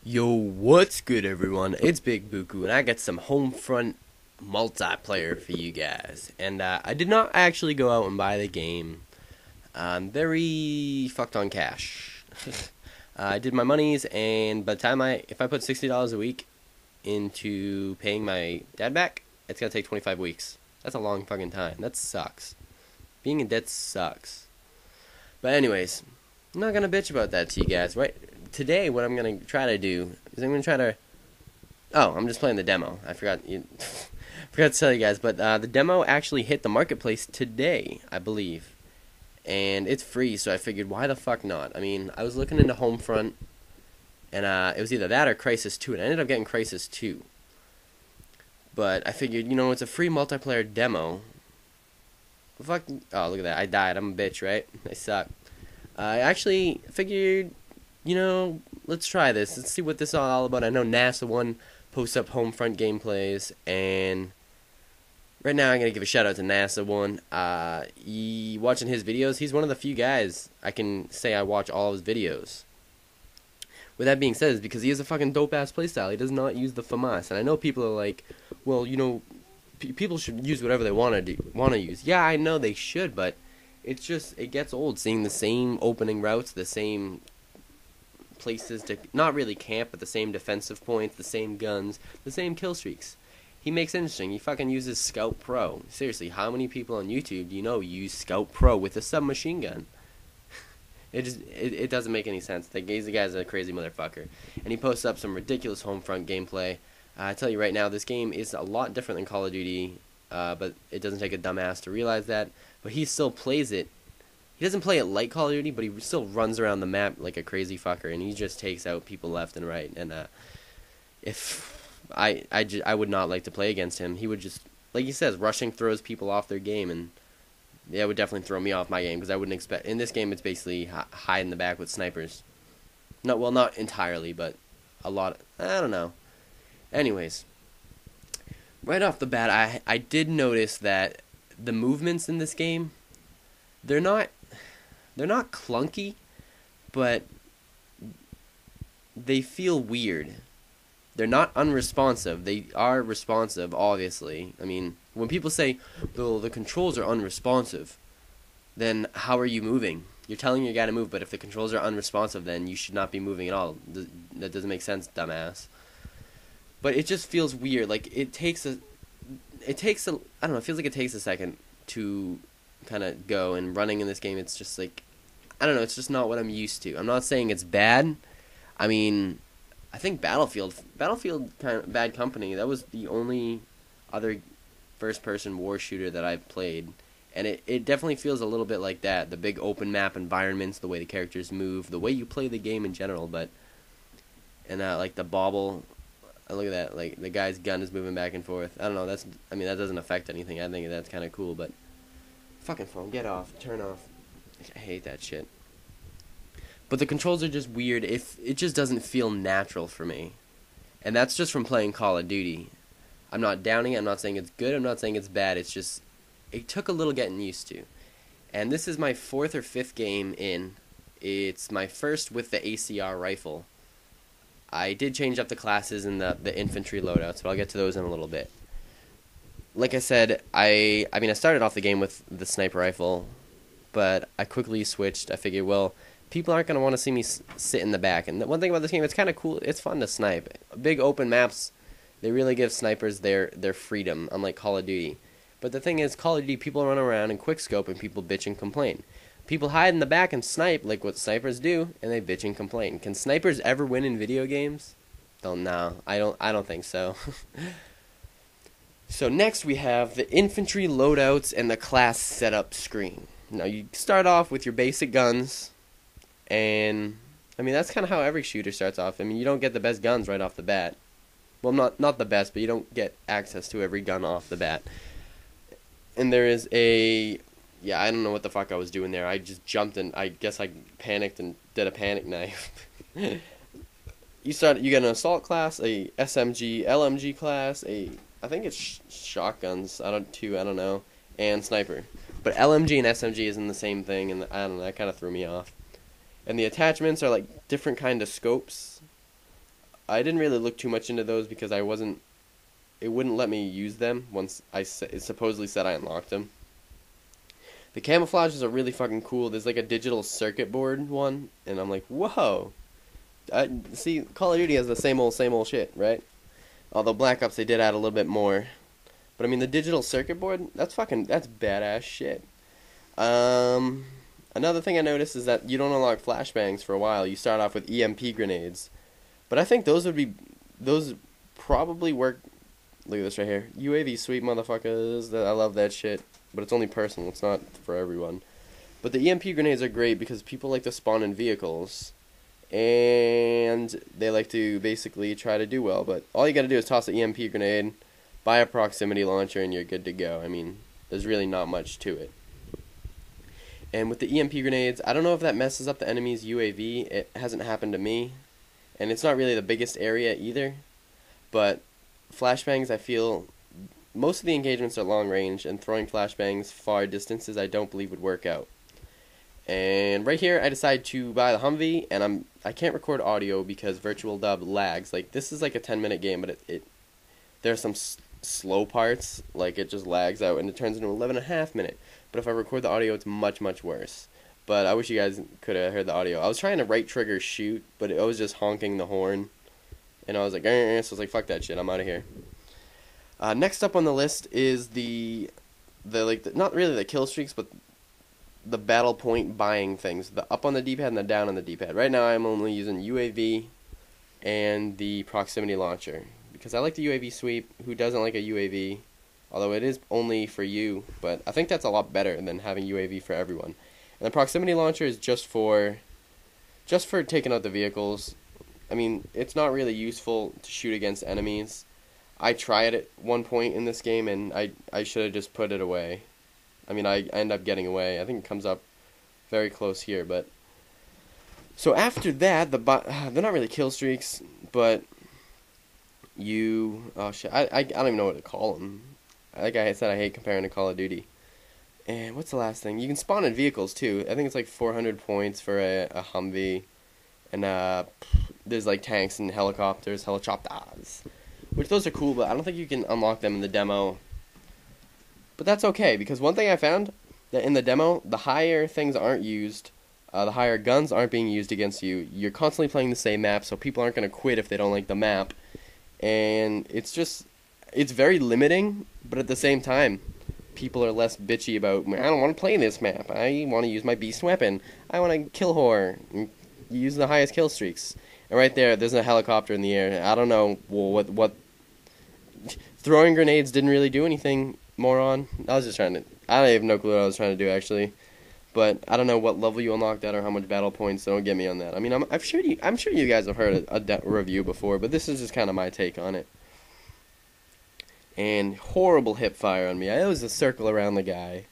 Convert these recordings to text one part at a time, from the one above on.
Yo, what's good everyone? It's Big Buku and I got some Homefront multiplayer for you guys. And I did not actually go out and buy the game. I'm very fucked on cash. I did my monies, and by the time if I put $60 a week into paying my dad back, it's gonna take 25 weeks. That's a long fucking time. That sucks. Being in debt sucks. But anyways, I'm not gonna bitch about that to you guys, right? Today, what I'm going to try to do is I'm going to try to... Oh, I'm just playing the demo. I forgot forgot to tell you guys, but the demo actually hit the marketplace today, I believe. And it's free, so I figured, why the fuck not? I mean, I was looking into Homefront, and it was either that or Crisis 2, and I ended up getting Crisis 2. But I figured, it's a free multiplayer demo. Fuck... Oh, look at that. I died. I'm a bitch, right? I suck. I actually figured... let's try this. Let's see what this is all about. I know NASA 1 posts up Homefront gameplays, and right now I'm going to give a shout out to NASA 1. Watching his videos, he's one of the few guys I can say I watch all of his videos. With that being said, it's because he has a fucking dope-ass playstyle. He does not use the FAMAS, and I know people are like, well, people should use whatever they want to use. Yeah, I know they should, but it gets old seeing the same opening routes, the same places to not really camp, but the same defensive points, the same guns, the same kill streaks. He makes it interesting. He fucking uses Scout Pro. Seriously, how many people on YouTube do you know use Scout Pro with a submachine gun? It doesn't make any sense. The guy's a crazy motherfucker, and he posts up some ridiculous Homefront gameplay. I tell you right now, this game is a lot different than Call of Duty, but it doesn't take a dumbass to realize that. But he still plays it. He doesn't play it like Call of Duty, but he still runs around the map like a crazy fucker, and he just takes out people left and right. And if I would not like to play against him. He would just, like he says, rushing throws people off their game, and yeah, it would definitely throw me off my game, because I wouldn't expect. In this game, it's basically hide in the back with snipers. Not entirely, but a lot. I don't know. Anyways, right off the bat, I did notice that the movements in this game, they're not clunky, but they feel weird. They're not unresponsive. They are responsive, obviously. I mean, when people say, the controls are unresponsive, then how are you moving? You're telling your guy to move, but if the controls are unresponsive, then you should not be moving at all. That doesn't make sense, dumbass. But it just feels weird. Like, it feels like it takes a second to kind of go, and running in this game, it's just like, I don't know, it's just not what I'm used to. I'm not saying it's bad. I mean, I think Battlefield kind of Bad Company, that was the only other first-person war shooter that I've played, and it definitely feels a little bit like that. The big open map environments, the way the characters move, the way you play the game in general, and like the bobble, look at that, like the guy's gun is moving back and forth. I don't know, that doesn't affect anything. I think that's kind of cool, but fucking phone, get off, turn off. I hate that shit. But the controls are just weird. It just doesn't feel natural for me. And that's just from playing Call of Duty. I'm not downing it. I'm not saying it's good. I'm not saying it's bad. It's just, it took a little getting used to. And this is my 4th or 5th game in. It's my first with the ACR rifle. I did change up the classes and the infantry loadouts, but I'll get to those in a little bit. Like I said, I started off the game with the sniper rifle, but I quickly switched. I figured, well, people aren't going to want to see me sit in the back. And the one thing about this game, it's kind of cool. It's fun to snipe. Big open maps, they really give snipers their freedom, unlike Call of Duty. But the thing is, Call of Duty, people run around and quickscope, and people bitch and complain. People hide in the back and snipe, like what snipers do, and they bitch and complain. Can snipers ever win in video games? No, I don't think so. So next we have the infantry loadouts and the class setup screen. Now you start off with your basic guns, and I mean that's kind of how every shooter starts off. I mean, you don't get the best guns right off the bat. Well, not the best, but you don't get access to every gun off the bat. And there is I don't know what the fuck I was doing there. I just jumped, and I guess I panicked and did a panic knife. You get an assault class, a SMG, LMG class, I think it's shotguns, I don't know, and sniper. But LMG and SMG isn't the same thing, and I don't know, that kind of threw me off. And the attachments are like different kind of scopes. I didn't really look too much into those because I wasn't. It wouldn't let me use them once it supposedly said I unlocked them. The camouflages are really fucking cool. There's like a digital circuit board one, and I'm like, whoa. See, Call of Duty has the same old shit, right? Although Black Ops, they did add a little bit more. But I mean, the digital circuit board, that's badass shit. Another thing I noticed is that you don't unlock flashbangs for a while. You start off with EMP grenades. But I think those probably work. Look at this right here. UAV sweep, motherfuckers. I love that shit. But it's only personal. It's not for everyone. But the EMP grenades are great because people like to spawn in vehicles. And they like to basically try to do well. But all you gotta do is toss an EMP grenade, buy a proximity launcher, and you're good to go. I mean, there's really not much to it. And with the EMP grenades, I don't know if that messes up the enemy's UAV. It hasn't happened to me. And it's not really the biggest area either. But flashbangs, I feel most of the engagements are long range, and throwing flashbangs far distances I don't believe would work out. And right here I decided to buy the Humvee, and I can't record audio because Virtual Dub lags. Like, this is like a 10-minute game, but there are some slow parts, like it just lags out and it turns into 11.5 minute. But if I record the audio, it's much worse. But I wish you guys could have heard the audio. I was trying to right trigger shoot, but it was just honking the horn. And I was like, so I was like, fuck that shit, I'm out of here. Next up on the list is not really the kill streaks, but the battle point buying things. The up on the D-pad and the down on the D-pad. Right now I'm only using UAV and the proximity launcher. Because I like the UAV sweep. Who doesn't like a UAV? Although it is only for you, but I think that's a lot better than having UAV for everyone. And the proximity launcher is just for taking out the vehicles. I mean, it's not really useful to shoot against enemies. I tried it at one point in this game, and I should have just put it away. I mean, I end up getting away. I think it comes up very close here, but... So after that, they're not really kill streaks, but oh shit, I don't even know what to call them. Like I said, I hate comparing to Call of Duty. And what's the last thing? You can spawn in vehicles, too. I think it's like 400 points for a Humvee. And there's like tanks and helicopters. Which those are cool, but I don't think you can unlock them in the demo. But that's okay, because one thing I found, that in the demo, the higher things aren't used. The higher guns aren't being used against you. You're constantly playing the same map, so people aren't going to quit if they don't like the map. And it's very limiting, but at the same time, people are less bitchy about, I don't want to play this map. I want to use my beast weapon. I want to kill whore. Use the highest kill streaks. And right there's a helicopter in the air. I don't know what throwing grenades didn't really do anything, moron. I don't have no clue what I was trying to do, actually. But I don't know what level you unlocked that or how much battle points, so don't get me on that. I mean, I'm sure you guys have heard a review before, but this is just kind of my take on it. And horrible hip fire on me. I was a circle around the guy.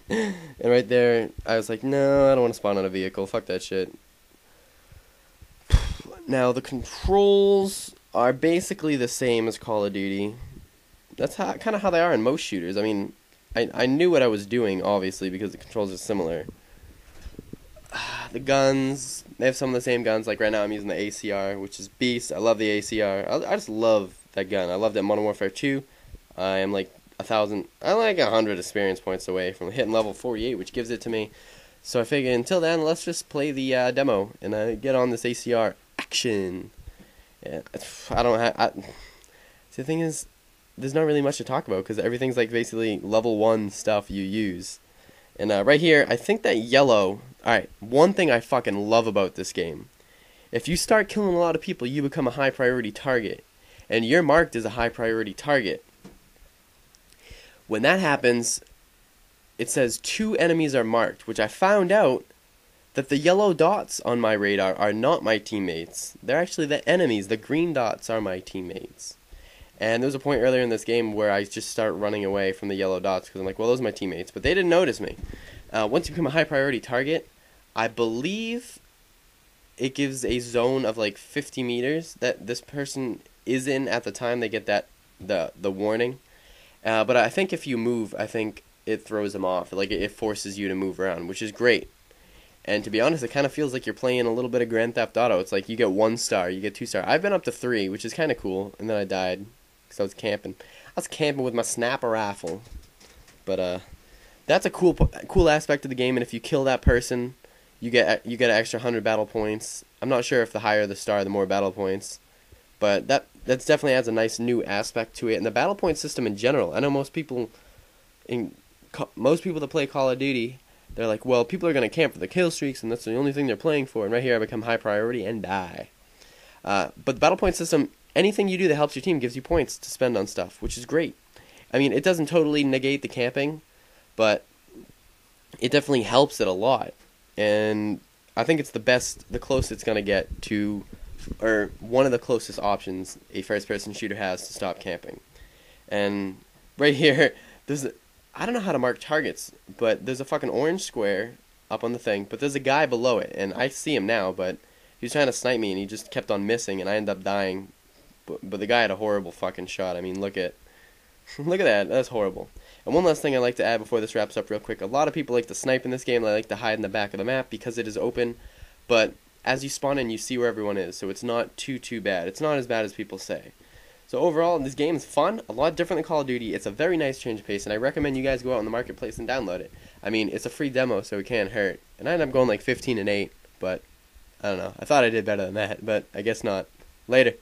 And right there, I was like, no, I don't want to spawn on a vehicle. Fuck that shit. Now, the controls are basically the same as Call of Duty. That's kind of how they are in most shooters. I mean, I knew what I was doing, obviously, because the controls are similar. The guns, they have some of the same guns. Like right now I'm using the ACR, which is beast. I love the ACR. I just love that gun. I love that Modern Warfare 2. I am like 100 experience points away from hitting level 48, which gives it to me. So I figured until then, let's just play the demo and get on this ACR action. Yeah, the thing is, there's not really much to talk about because everything's like basically level 1 stuff you use. And right here, I think that yellow... Alright, one thing I fucking love about this game. If you start killing a lot of people, you become a high priority target. And you're marked as a high priority target. When that happens, it says 2 enemies are marked, which I found out that the yellow dots on my radar are not my teammates. They're actually the enemies. The green dots are my teammates. And there was a point earlier in this game where I just start running away from the yellow dots because I'm like, well, those are my teammates. But they didn't notice me. Once you become a high priority target, I believe it gives a zone of like 50 meters that this person is in at the time they get the warning. But I think if you move, I think it throws them off. Like it forces you to move around, which is great. And to be honest, it kind of feels like you're playing a little bit of Grand Theft Auto. It's like you get 1 star, you get 2 star. I've been up to 3, which is kind of cool, and then I died because I was camping. I was camping with my snapper rifle. But that's a cool aspect of the game. And if you kill that person, you get an extra 100 battle points. I'm not sure if the higher the star, the more battle points. But that's definitely adds a nice new aspect to it. And the battle point system in general, I know most people that play Call of Duty, they're like, well, people are going to camp for the kill streaks, and that's the only thing they're playing for. And right here, I become high priority and die. But the battle point system, anything you do that helps your team gives you points to spend on stuff, which is great. I mean, it doesn't totally negate the camping, but it definitely helps it a lot. And I think it's the closest it's going to get to, or one of the closest options a first-person shooter has to stop camping. And right here, I don't know how to mark targets, but there's a fucking orange square up on the thing, but there's a guy below it, and I see him now, but he was trying to snipe me, and he just kept on missing, and I ended up dying. But the guy had a horrible fucking shot. I mean, look at that. That's horrible. And one last thing I'd like to add before this wraps up real quick. A lot of people like to snipe in this game. They like to hide in the back of the map because it is open. But as you spawn in, you see where everyone is, so it's not too bad. It's not as bad as people say. So overall, this game is fun, a lot different than Call of Duty. It's a very nice change of pace, and I recommend you guys go out in the marketplace and download it. I mean, it's a free demo, so it can't hurt. And I ended up going like 15-8, but I don't know. I thought I did better than that, but I guess not. Later.